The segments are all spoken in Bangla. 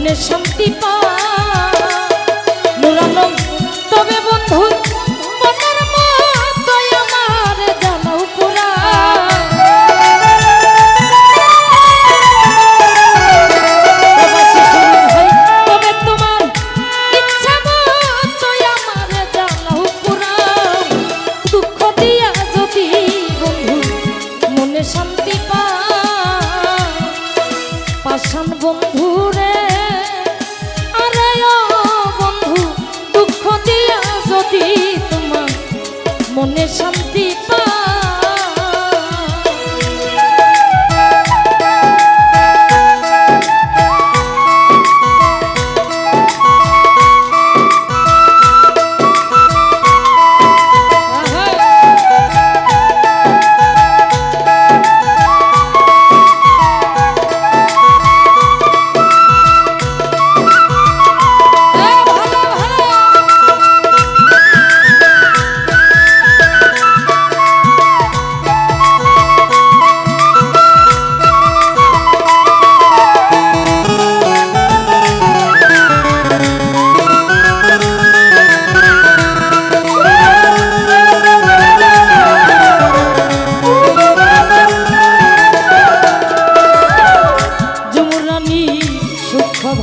মনে শান্তি পায় নূর আলম তবে বন্ধু মনের মতোই আমার জ্বালাও পোড়ায় তবে তোমার ইচ্ছা মতোই আমার জ্বালাও পোড়ায় দুঃখ দিয়া যদি বন্ধু মনে শান্তি পায় পাষাণ বন্ধু রে আরে ও বন্ধু দুঃখ দিয়া যদি তোমার মনে শান্তি পায়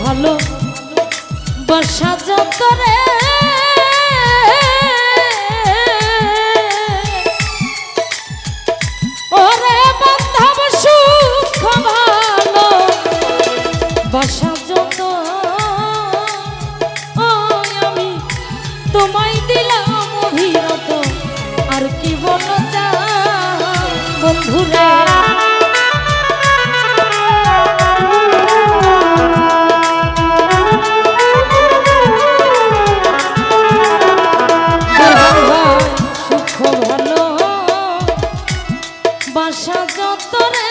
ভালো বর্ষা যন্তরে ওরে বান্ধব সুখ ভালো বর্ষা যত আমি তোমায় দিলাম অভিরত আর কি বলো যা বন্ধুরা বাসা যতরে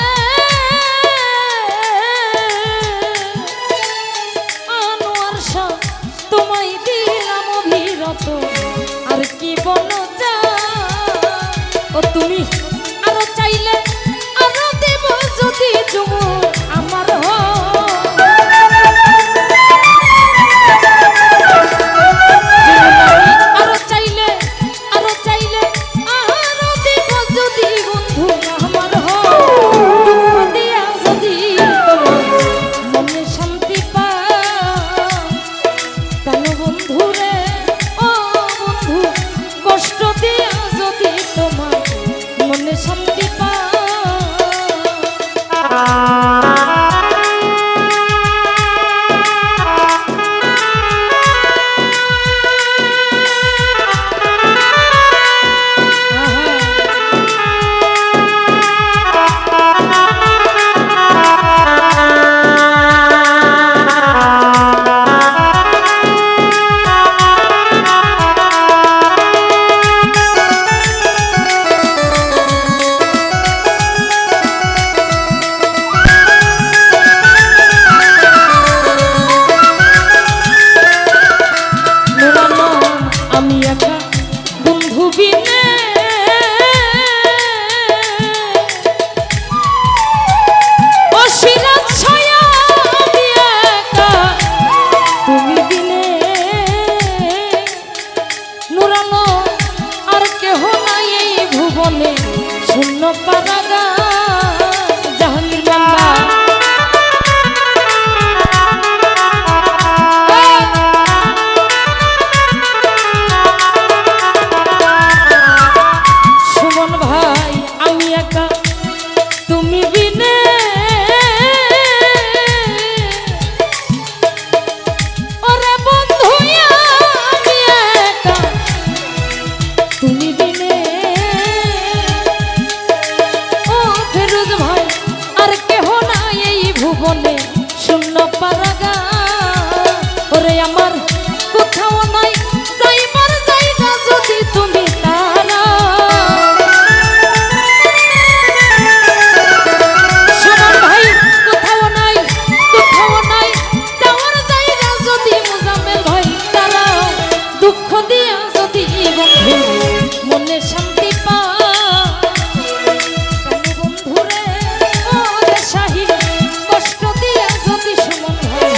আনোয়ার শাহ তোমায় দিলাম অভিরত আর কি বলো যা ও তুমি আরো চাইলে আরো দেব যদি জমু আমার আরো চাইলে আরো চাইলে আরো দেব যদি বন্ধু শান্তি পায় শূন্য পারাগা জাহাঙ্গীর সুমন ভাই আমি একা তুমি বিনে ওরে বন্ধু আমি একা তুমি বিনে ভাই আর কেহ নাই এই ভুবনে শূন্য পারাগা ওরে আমার কোথাও নাই যাইবার জায়গা যদি তুমি তারা সুমন ভাই কোথাও নাই যাওয়ার জায়গা যদি মুজাম্মেল ভাই তারা দুঃখ দিয়া যদি বন্ধু মনে শান্তি পায় কষ্ট দিয়া যদি সুমন ভাই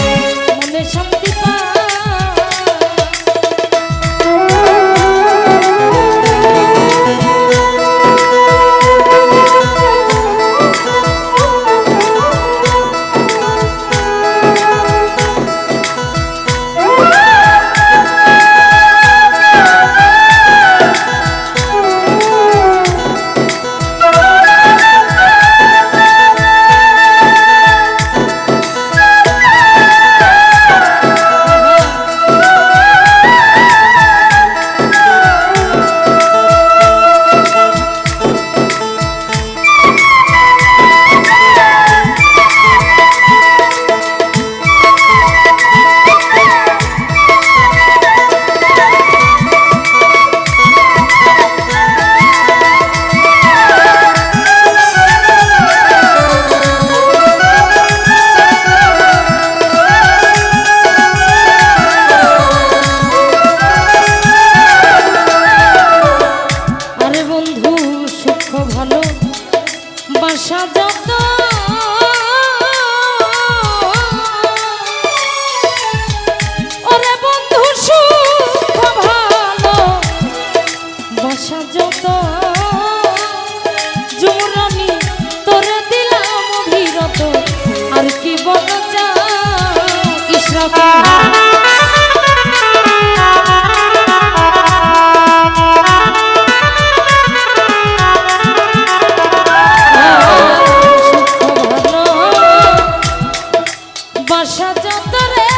বাসা যত রে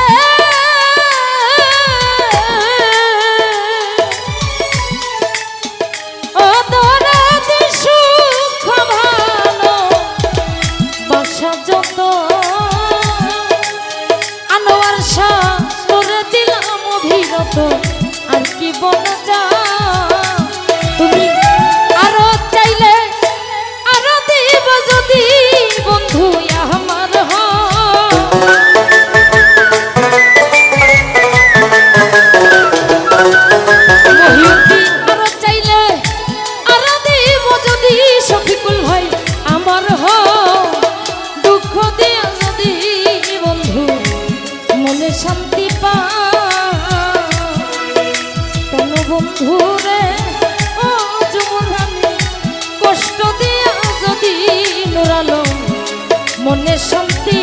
ও দরদি সুখ ভালো বাসা যত আনোয়ার শাহ করে দিলাম অভিরত আর কি বলা যা তুমি আরো চাইলে আরো দিব যদি বন্ধু আমার আরো চাইলে আরো দিব যদি শফিকুল ভাই আমার দুঃখ দিয়া যদি বন্ধু মনে শান্তি পা কেন বন্ধু রে ও যুবরানী কষ্ট দিয়া যদি নুরালো মনে শান্তি